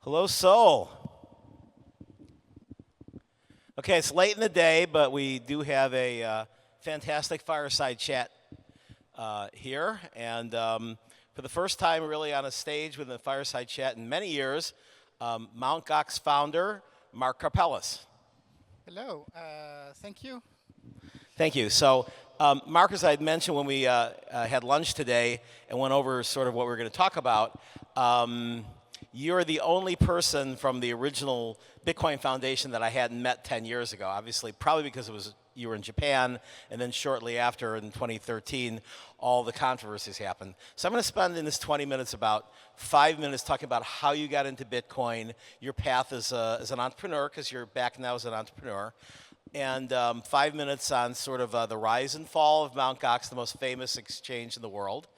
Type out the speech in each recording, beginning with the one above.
Hello, Seoul. Okay, it's late in the day, but we do have a fantastic fireside chat here. And for the first time, really, on a stage with a fireside chat in many years, Mt. Gox founder, Mark Karpeles. Hello, thank you. Thank you. So, Mark, as I had mentioned when we had lunch today and went over sort of what we were going to talk about, you're the only person from the original Bitcoin Foundation that I hadn't met 10 years ago. Obviously, probably because you were in Japan, and then shortly after, in 2013, all the controversies happened. So I'm going to spend in this 20 minutes about 5 minutes talking about how you got into Bitcoin, your path as an entrepreneur, because you're back now as an entrepreneur, and 5 minutes on sort of the rise and fall of Mt. Gox, the most famous exchange in the world,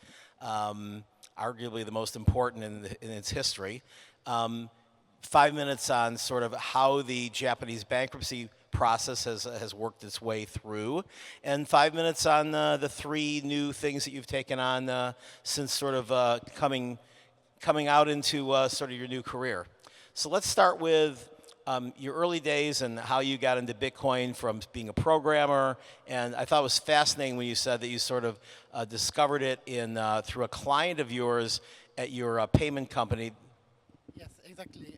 arguably the most important in its history. 5 minutes on sort of how the Japanese bankruptcy process has worked its way through, and 5 minutes on the three new things that you've taken on since sort of coming out into sort of your new career. So let's start with your early days and how you got into Bitcoin from being a programmer. And I thought it was fascinating when you said that you sort of discovered it through a client of yours at your payment company. Yes, exactly.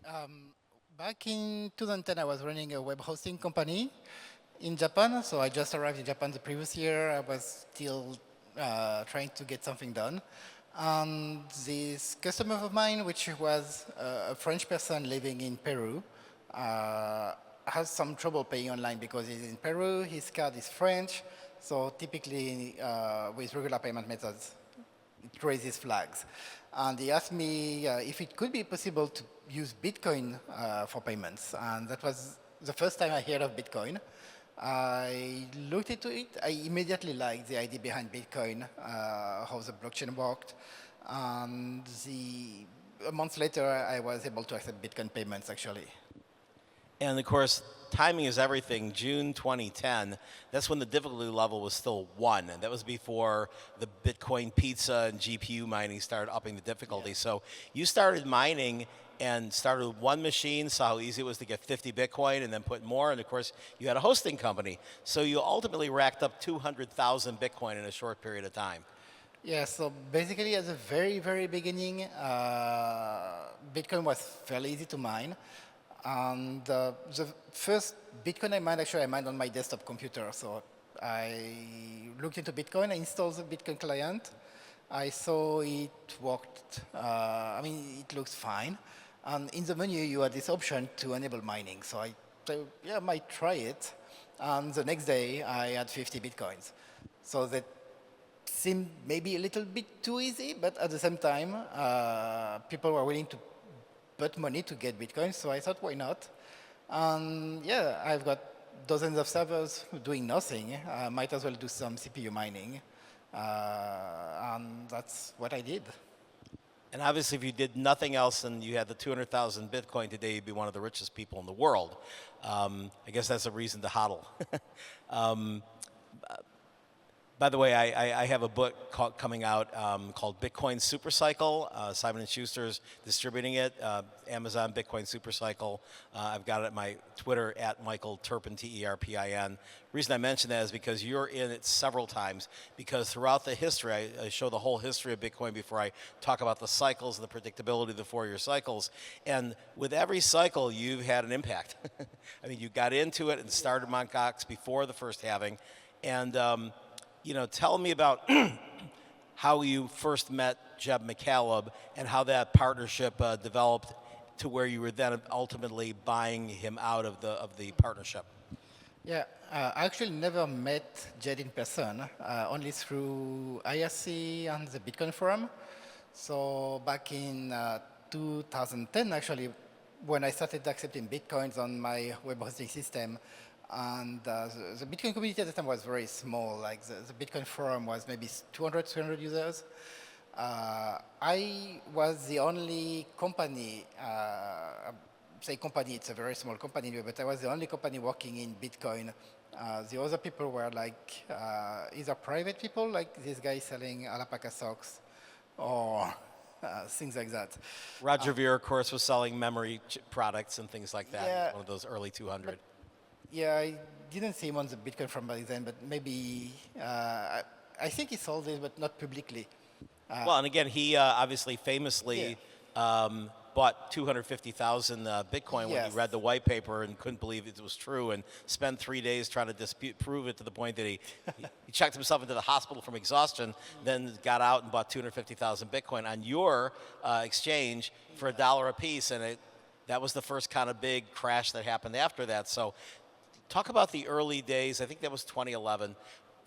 Back in 2010, I was running a web hosting company in Japan. So I just arrived in Japan the previous year. I was still trying to get something done. And this customer of mine, which was a French person living in Peru, has some trouble paying online because he's in Peru, his card is French, so typically with regular payment methods, it raises flags. And he asked me if it could be possible to use Bitcoin for payments, and that was the first time I heard of Bitcoin. I looked into it. I immediately liked the idea behind Bitcoin, how the blockchain worked, and a month later, I was able to accept Bitcoin payments, actually. And of course, timing is everything. June 2010, that's when the difficulty level was still 1. And that was before the Bitcoin pizza and GPU mining started upping the difficulty. Yeah. So you started mining and started with one machine, saw how easy it was to get 50 Bitcoin and then put more. And of course, you had a hosting company. So you ultimately racked up 200,000 Bitcoin in a short period of time. Yeah, so basically at the very, very beginning, Bitcoin was fairly easy to mine. And the first Bitcoin I mined, actually I mined on my desktop computer. So I looked into Bitcoin, I installed the Bitcoin client. I saw it worked, it looks fine. And in the menu, you had this option to enable mining. So I thought, yeah, I might try it. And the next day, I had 50 Bitcoins. So that seemed maybe a little bit too easy, but at the same time, people were willing to put money to get Bitcoin, so I thought, why not? And yeah, I've got dozens of servers doing nothing. I might as well do some CPU mining. And that's what I did. And obviously, if you did nothing else and you had the 200,000 Bitcoin today, you'd be one of the richest people in the world. I guess that's a reason to hodl. By the way, I have a book coming out called Bitcoin Supercycle. Simon & Schuster's distributing it. Amazon Bitcoin Supercycle. I've got it at my Twitter at Michael Terpin, T-E-R-P-I-N. The reason I mention that is because you're in it several times. Because throughout the history, I show the whole history of Bitcoin before I talk about the cycles and the predictability of the 4-year cycles. And with every cycle, you've had an impact. I mean, you got into it and started Mt. Gox before the first halving. And tell me about how you first met Jeb McCaleb and how that partnership developed to where you were then ultimately buying him out of the partnership. Yeah, I actually never met Jed in person, only through IRC and the Bitcoin forum. So back in 2010, actually, when I started accepting Bitcoins on my web hosting system, and the Bitcoin community at the time was very small. Like the Bitcoin forum was maybe 200, 300 users. I was the only company, say company, it's a very small company, but I was the only company working in Bitcoin. The other people were like either private people, like this guy selling alpaca socks, or things like that. Roger Ver, of course, was selling memory products and things like that. He was Yeah, one of those early 200. yeah, I didn't see him on the Bitcoin from back then, but maybe I think he sold it, but not publicly. Well, and again, he obviously famously bought 250,000 Bitcoin when he Yes. read the white paper and couldn't believe it was true, and spent 3 days trying to prove it to the point that he checked himself into the hospital from exhaustion, then got out and bought 250,000 Bitcoin on your exchange for $1 a piece, and that was the first kind of big crash that happened after that. So, talk about the early days. I think that was 2011.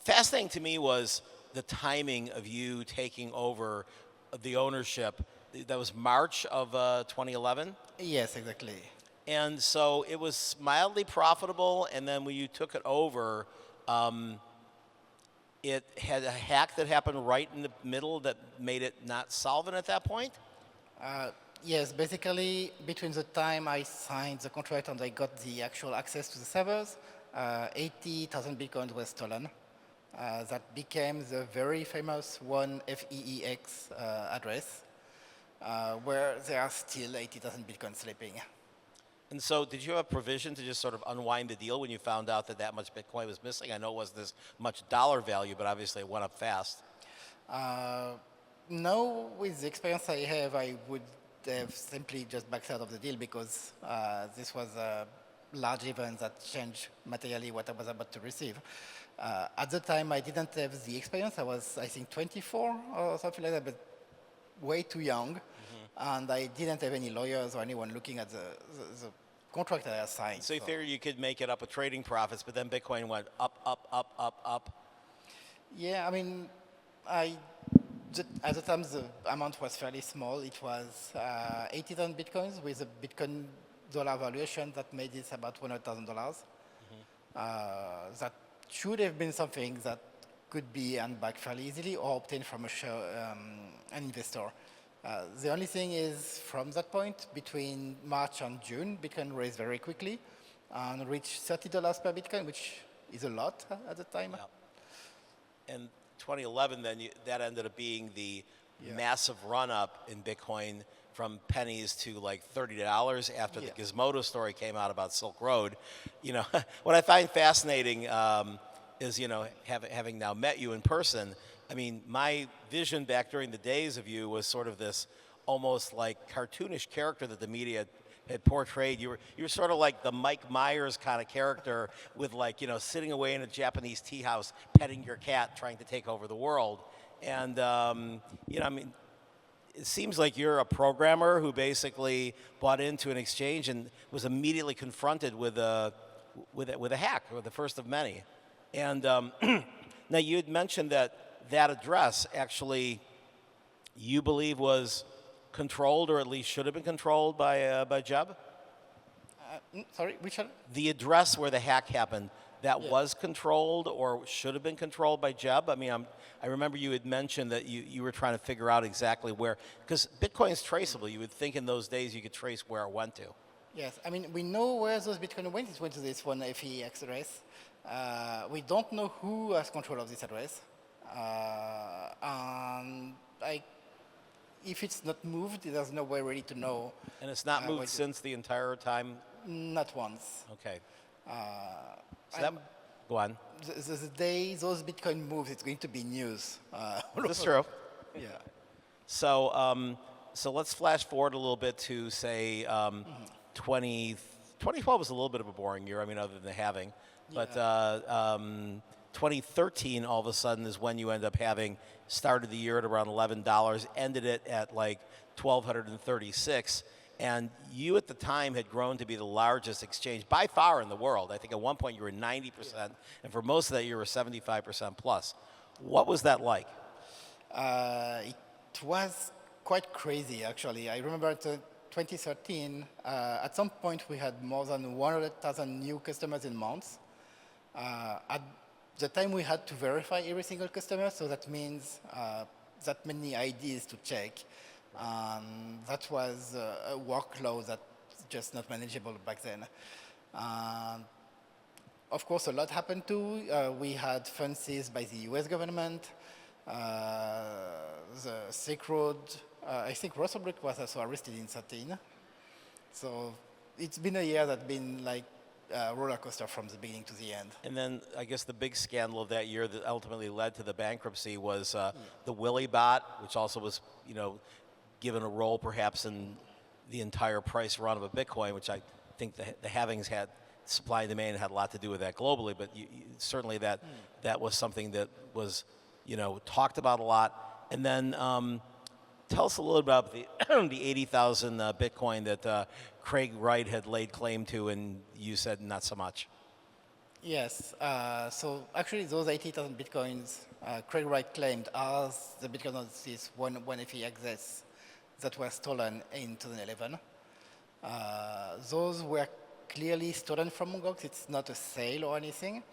Fascinating to me was the timing of you taking over the ownership. That was March of 2011. Yes, exactly. And so it was mildly profitable. And then when you took it over, it had a hack that happened right in the middle that made it not solvent at that point. Yes, basically, between the time I signed the contract and I got the actual access to the servers, 80,000 Bitcoins were stolen. That became the very famous 1FEEX address, where there are still 80,000 Bitcoins sleeping. And so did you have a provision to just sort of unwind the deal when you found out that that much Bitcoin was missing? I know it wasn't this much dollar value, but obviously it went up fast. No, with the experience I have, I would have simply just backed out of the deal because this was a large event that changed materially what I was about to receive. At the time, I didn't have the experience. I was, I think, 24 or something like that, but way too young. And I didn't have any lawyers or anyone looking at the contract that I signed. So you figured you could make it up with trading profits, but then Bitcoin went up, up, up, up, up. Yeah, I mean, at the time the amount was fairly small. It was 80,000 Bitcoins with a Bitcoin dollar valuation that made it about $100,000. That should have been something that could be earned back fairly easily or obtained from an investor. The only thing is, from that point, between March and June, Bitcoin raised very quickly and reached $30 per Bitcoin, which is a lot at the time. Yeah. And 2011, then that ended up being the massive run-up in Bitcoin from pennies to like $30 after the Gizmodo story came out about Silk Road. You know, what I find fascinating is, you know, having now met you in person, I mean, my vision back during the days of you was sort of this almost like cartoonish character that the media had portrayed. You were sort of like the Mike Myers kind of character with, like, you know, sitting away in a Japanese tea house, petting your cat, trying to take over the world. And, you know, I mean, it seems like you're a programmer who basically bought into an exchange and was immediately confronted with a hack, or the first of many. And now you had mentioned that address actually, you believe, was controlled, or at least should have been controlled by Jeb? Sorry, which one? The address where the hack happened, that was controlled or should have been controlled by Jeb? I mean, I remember you had mentioned that you were trying to figure out exactly where, because Bitcoin's traceable. You would think in those days you could trace where it went to. Yes, I mean, we know where those Bitcoin went. It went to this one FEX address. We don't know who has control of this address. And if it's not moved, there's no way really to know. And it's not moved since the entire time? Not once. Okay. Go on. The day those Bitcoin moves, it's going to be news. That's true. Yeah. So, so let's flash forward a little bit to, say, 2012 was a little bit of a boring year, I mean, other than the halving. But 2013, all of a sudden, is when you end up having started the year at around $11, ended it at like 1,236. And you at the time had grown to be the largest exchange by far in the world. I think at one point you were 90%, and for most of that you were 75% plus. What was that like? It was quite crazy, actually. I remember 2013, at some point we had more than 100,000 new customers in months. At the time we had to verify every single customer, so that means that many IDs to check. That was a workload that's just not manageable back then. Of course, a lot happened too. We had fund seized by the US government. The Silk Road, I think Russellbrook was also arrested in 13. So it's been a year that's been like a roller coaster from the beginning to the end. And then I guess the big scandal of that year that ultimately led to the bankruptcy was the Willy bot, which also was, given a role perhaps in the entire price run of a Bitcoin, which I think the halvings had supply and demand had a lot to do with that globally. But certainly that was something that was, talked about a lot. And then tell us a little about the the 80,000 Bitcoin that Craig Wright had laid claim to, and you said not so much. Yes. So actually, those 80,000 bitcoins, Craig Wright claimed as the Bitcoin on this one FE access that were stolen in 2011. Those were clearly stolen from Mongox. It's not a sale or anything.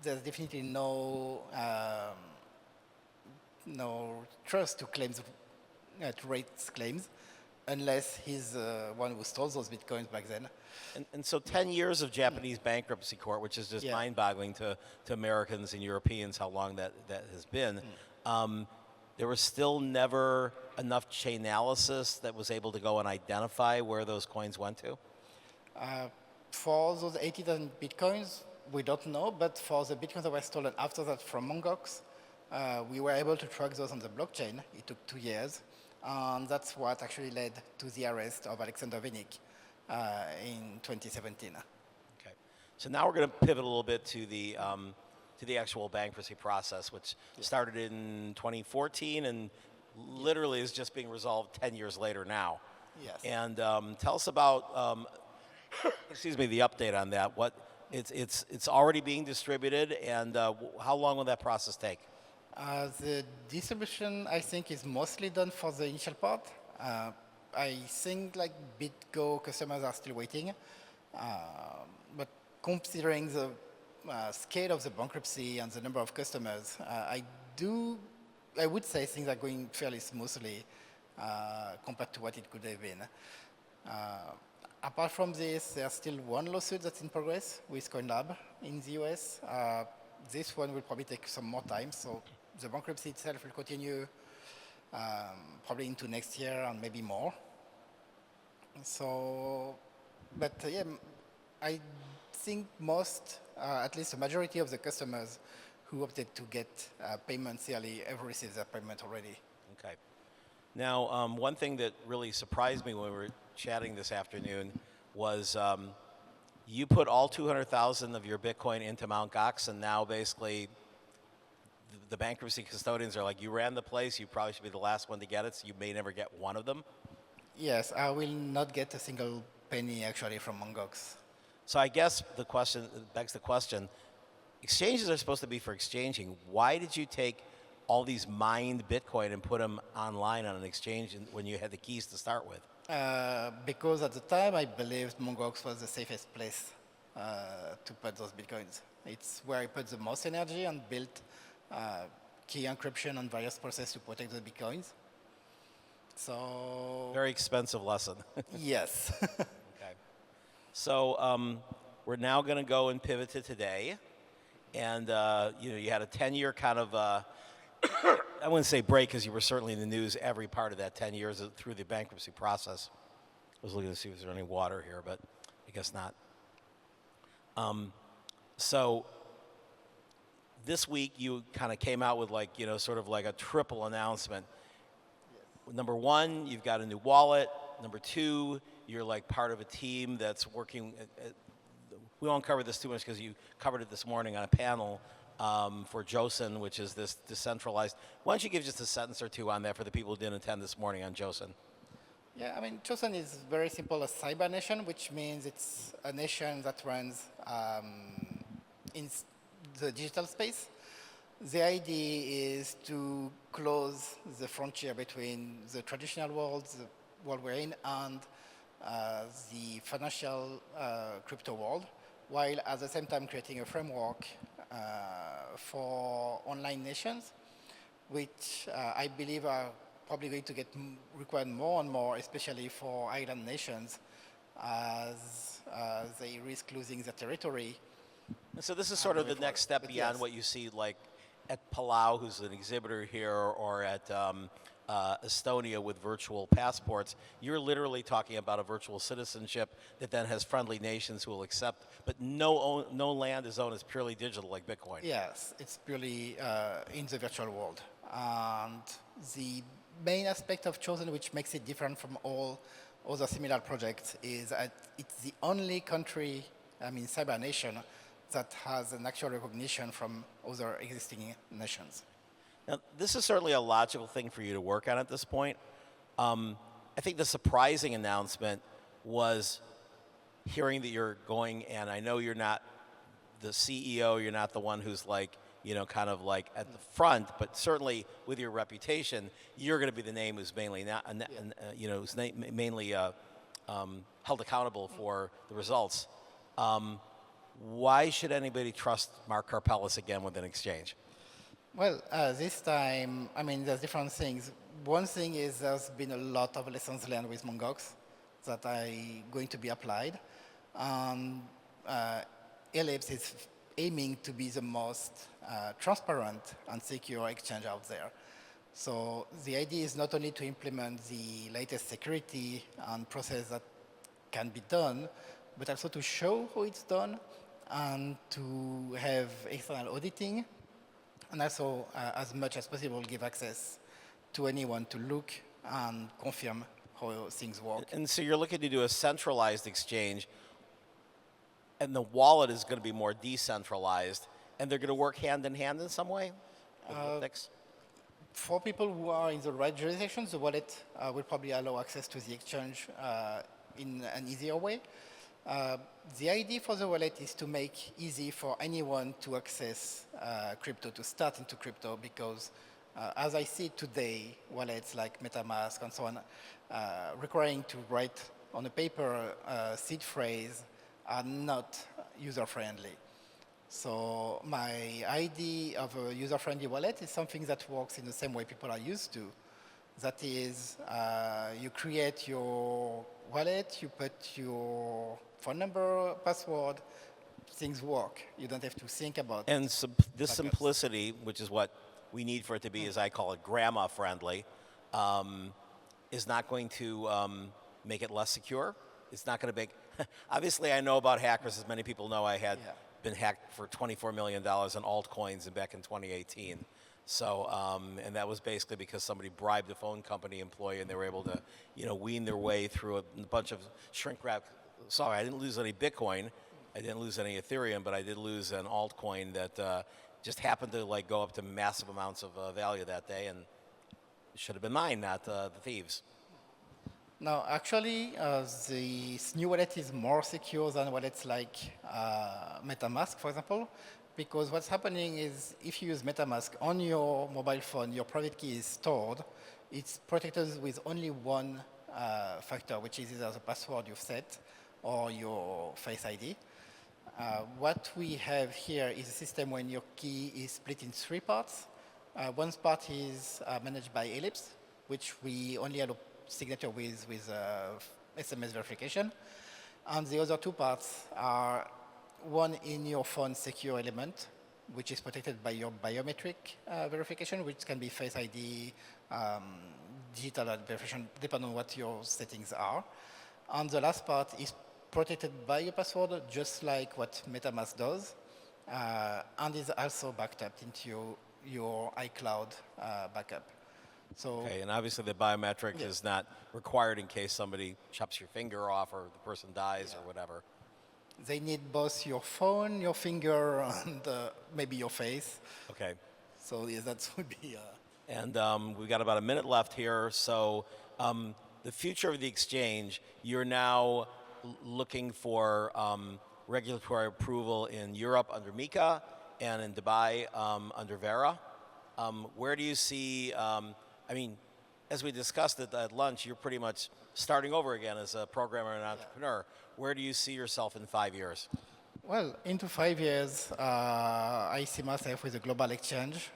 There's definitely no trust to claims to Wright's claims, unless he's the one who stole those bitcoins back then. And so 10 years of Japanese bankruptcy court, which is just mind-boggling to Americans and Europeans how long that has been. There was still never enough Chainalysis that was able to go and identify where those coins went to? For those 80,000 bitcoins, we don't know, but for the bitcoins that were stolen after that from Mongox, we were able to track those on the blockchain. It took 2 years. And that's what actually led to the arrest of Alexander Vinnik in 2017. Okay. So now we're going to pivot a little bit to the actual bankruptcy process, which started in 2014 and literally is just being resolved 10 years later now. Yes. And tell us about, excuse me, the update on that. It's already being distributed, and how long will that process take? The distribution, I think, is mostly done for the initial part. I think like BitGo customers are still waiting, but considering the scale of the bankruptcy and the number of customers, I would say things are going fairly smoothly compared to what it could have been. Apart from this, there's still one lawsuit that's in progress with CoinLab in the US. This one will probably take some more time, so the bankruptcy itself will continue probably into next year and maybe more. So, but yeah, I think most, at least the majority of the customers who opted to get payments yearly have received their payment already. Okay. Now, one thing that really surprised me when we were chatting this afternoon was you put all 200,000 of your Bitcoin into Mt. Gox, and now basically the bankruptcy custodians are like, you ran the place, you probably should be the last one to get it, so you may never get one of them. Yes, I will not get a single penny actually from Mongox. So I guess the question begs the question, exchanges are supposed to be for exchanging. Why did you take all these mined Bitcoin and put them online on an exchange when you had the keys to start with? Because at the time I believed Mongox was the safest place to put those Bitcoins. It's where I put the most energy and built key encryption and various processes to protect the Bitcoins. So very expensive lesson. Yes. Okay. So we're now going to go and pivot to today, and you had a 10-year kind of I wouldn't say break because you were certainly in the news every part of that 10 years through the bankruptcy process. I was looking to see if there's any water here, but I guess not. So this week you kind of came out with sort of like a triple announcement. Yes. Number one, you've got a new wallet. Number two, you're like part of a team that's working. We won't cover this too much because you covered it this morning on a panel for Joseon, which is this decentralized. Why don't you give just a sentence or two on that for the people who didn't attend this morning on Joseon? Yeah, I mean, Joseon is very simple, a cyber nation, which means it's a nation that runs in the digital space. The idea is to close the frontier between the traditional world, the world we're in, and the financial crypto world, while at the same time creating a framework for online nations, which I believe are probably going to get required more and more, especially for island nations, as they risk losing their territory. And so this is sort of the next step beyond what you see like at Palau, who's an exhibitor here, or at Estonia with virtual passports, you're literally talking about a virtual citizenship that then has friendly nations who will accept, but no land is owned. It's purely digital, like Bitcoin. Yes, it's purely in the virtual world. And the main aspect of Chosen, which makes it different from all other similar projects, is that it's the only country, cyber nation, that has an actual recognition from other existing nations. Now, this is certainly a logical thing for you to work on at this point. I think the surprising announcement was hearing that you're going, and I know you're not the CEO, you're not the one who's like, kind of like at the front, but certainly with your reputation, you're going to be the name who's mainly who's mainly held accountable for the results. Why should anybody trust Mark Karpeles again with an exchange? Well, this time, there's different things. One thing is there's been a lot of lessons learned with Mongox that are going to be applied. Ellipx is aiming to be the most transparent and secure exchange out there. So the idea is not only to implement the latest security and process that can be done, but also to show how it's done and to have external auditing, and also, as much as possible, give access to anyone to look and confirm how things work. And so you're looking to do a centralized exchange, and the wallet is going to be more decentralized, and they're going to work hand in hand in some way? For people who are in the right jurisdiction, the wallet will probably allow access to the exchange in an easier way. The idea for the wallet is to make easy for anyone to access crypto, to start into crypto, because as I see today, wallets like MetaMask and so on, requiring to write on a paper seed phrase are not user-friendly. So my idea of a user-friendly wallet is something that works in the same way people are used to. That is, you create your wallet, you put your phone number, password, things work. You don't have to think about it. And this simplicity, which is what we need for it to be, as I call it, grandma-friendly, is not going to make it less secure. It's not going to make... Obviously, I know about hackers. As many people know, I had been hacked for $24 million in altcoins back in 2018. So, and that was basically because somebody bribed a phone company employee, and they were able to, wean their way through a bunch of shrink wrap. Sorry, I didn't lose any Bitcoin, I didn't lose any Ethereum, but I did lose an altcoin that just happened to go up to massive amounts of value that day, and it should have been mine, not the thieves. No, actually, this new wallet is more secure than wallets like MetaMask, for example, because what's happening is if you use MetaMask on your mobile phone, your private key is stored. It's protected with only one factor, which is either the password you've set or your Face ID. What we have here is a system when your key is split in three parts. One part is managed by Ellipx, which we only allow signature with SMS verification. And the other two parts are one in your phone secure element, which is protected by your biometric verification, which can be Face ID, digital verification, depending on what your settings are. And the last part is protected by your password, just like what MetaMask does, and is also backed up into your iCloud backup. So, okay, and obviously the biometric is not required in case somebody chops your finger off or the person dies or whatever. They need both your phone, your finger, and maybe your face. Okay. So yes, that would be... And we've got about a minute left here. So the future of the exchange, you're now looking for regulatory approval in Europe under MiCA and in Dubai under Vera. Where do you see, as we discussed at lunch, you're pretty much starting over again as a programmer and entrepreneur. Where do you see yourself in 5 years? Well, into 5 years, I see myself with a global exchange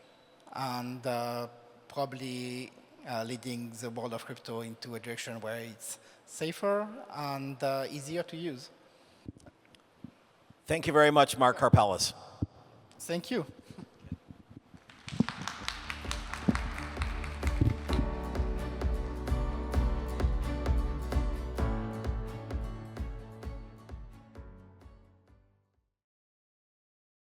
and probably leading the world of crypto into a direction where it's safer and easier to use. Thank you very much, Mark Karpeles. Thank you.